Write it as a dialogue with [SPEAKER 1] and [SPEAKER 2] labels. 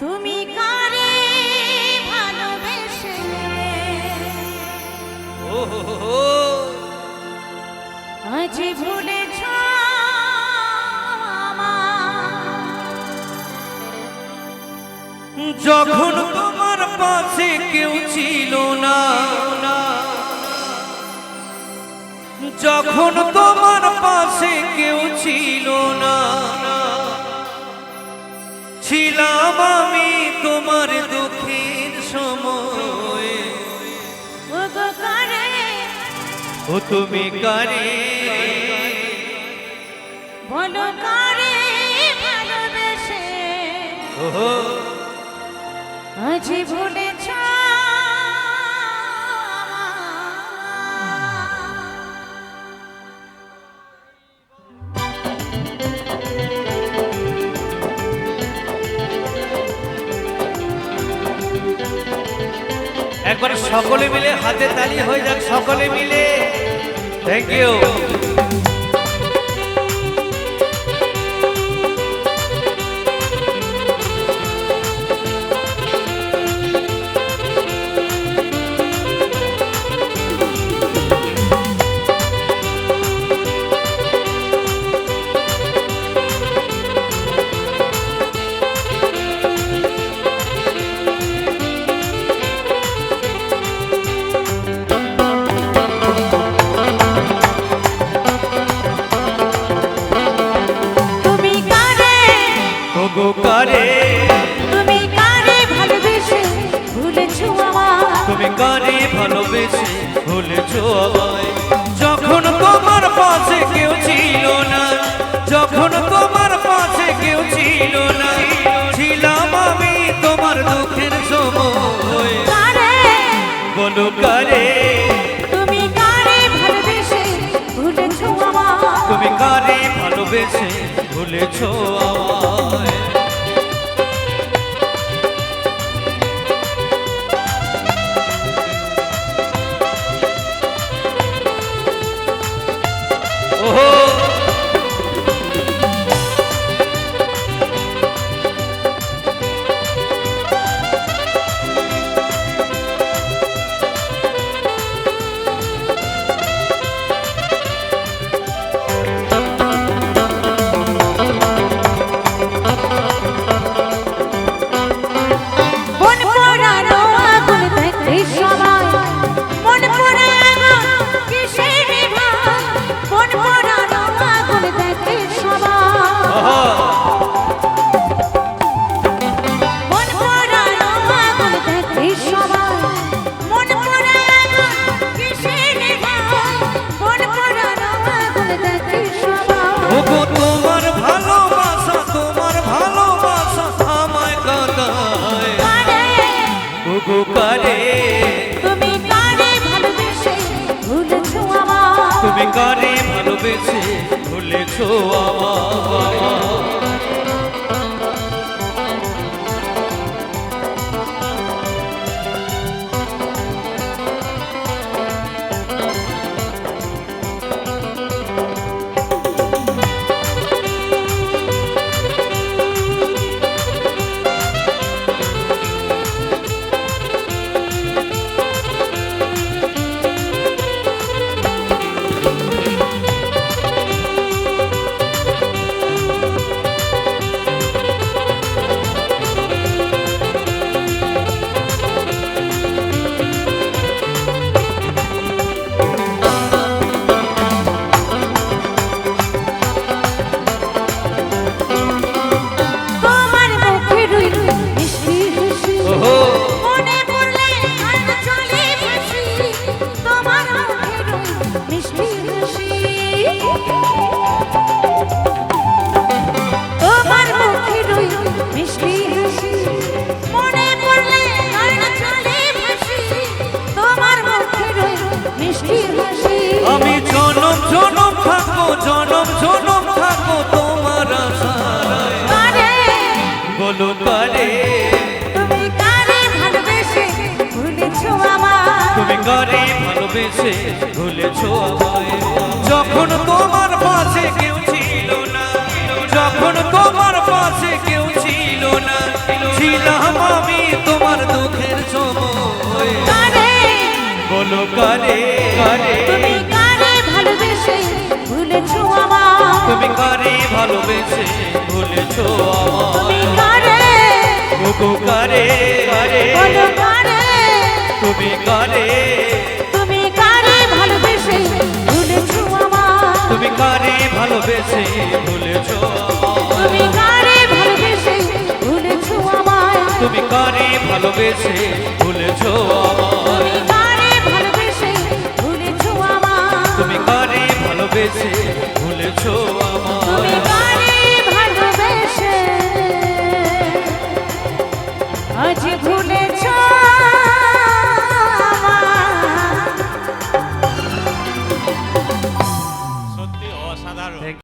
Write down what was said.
[SPEAKER 1] তুমি কারে ভালোবেসে আজ ভুলেছ
[SPEAKER 2] যখন তোমার পাশে কেউ ছিল না, যখন তোমার পাশে কেউ ছিল না, ছিলাম আমি তোমার দুঃখের সময়। ও তুমি কারে
[SPEAKER 1] বলো কারে ভালোবেসে আজ ভুলেছ
[SPEAKER 2] একবার সকলে মিলে হাতে তালি হয়ে যাক, সকলে মিলে। Thank you.
[SPEAKER 1] তুমি কারে ভালোবেসে ভুলেছ আমায়,
[SPEAKER 2] তুমি কারে ভালোবেসে ভুলেছো আমায়। যখন তোমার পাশে কেউ ছিল না, যখন তোমার পাশে কেউ ছিল না, ছিলাম আমি তোমার দুঃখের সময়। বলো কারে
[SPEAKER 1] তুমি কারে ভালোবেসে ভুলেছ আমায়,
[SPEAKER 2] তুমি কারে ভালোবেসে ভুলেছো আমায়।
[SPEAKER 1] তুমি কারে ভালোবেসে ভুলেছো আমায়,
[SPEAKER 2] তুমি কারে ভালোবেসে ভুলেছো আমায়। আমি জনম জনম থাকবো, জনম জনম থাকবো তোমার আশায়। বলো কারে
[SPEAKER 1] তুমি কারে ভালোবেসে ভুলেছো আমায়,
[SPEAKER 2] তুমি কারে ভালোবেসে ভুলেছো আমায়। যখন তোমার পাশে কেউ ছিল না, যখন তোমার পাশে কেউ ছিল ছিল না ছিলাম আমি তোমার দুঃখের সময়
[SPEAKER 1] কারে
[SPEAKER 2] বলো কারে কারে
[SPEAKER 1] তুমি কারে ভালোবেসে ভুলেছো আমায়
[SPEAKER 2] তুমি কারে ভালোবেসে ভুলেছো
[SPEAKER 1] তুমি
[SPEAKER 2] আমায়
[SPEAKER 1] কারে
[SPEAKER 2] ওগো কারে কারে
[SPEAKER 1] বলো কারে
[SPEAKER 2] তুমি কারে
[SPEAKER 1] তুমি কারে ভালোবেসে ভুলেছো আমায়
[SPEAKER 2] তুমি কারে ভালোবেসে ভুলেছো
[SPEAKER 1] তুমি
[SPEAKER 2] আমায়
[SPEAKER 1] কারে ভালোবেসে ভুলেছো আমায়
[SPEAKER 2] তুমি কারে ভালোবেসে ভুলেছো
[SPEAKER 1] তুমি
[SPEAKER 2] আমায়
[SPEAKER 1] কারে ভালোবেসে ভুলেছো আমায়
[SPEAKER 2] তুমি কারে ভালোবেসে ভুলেছো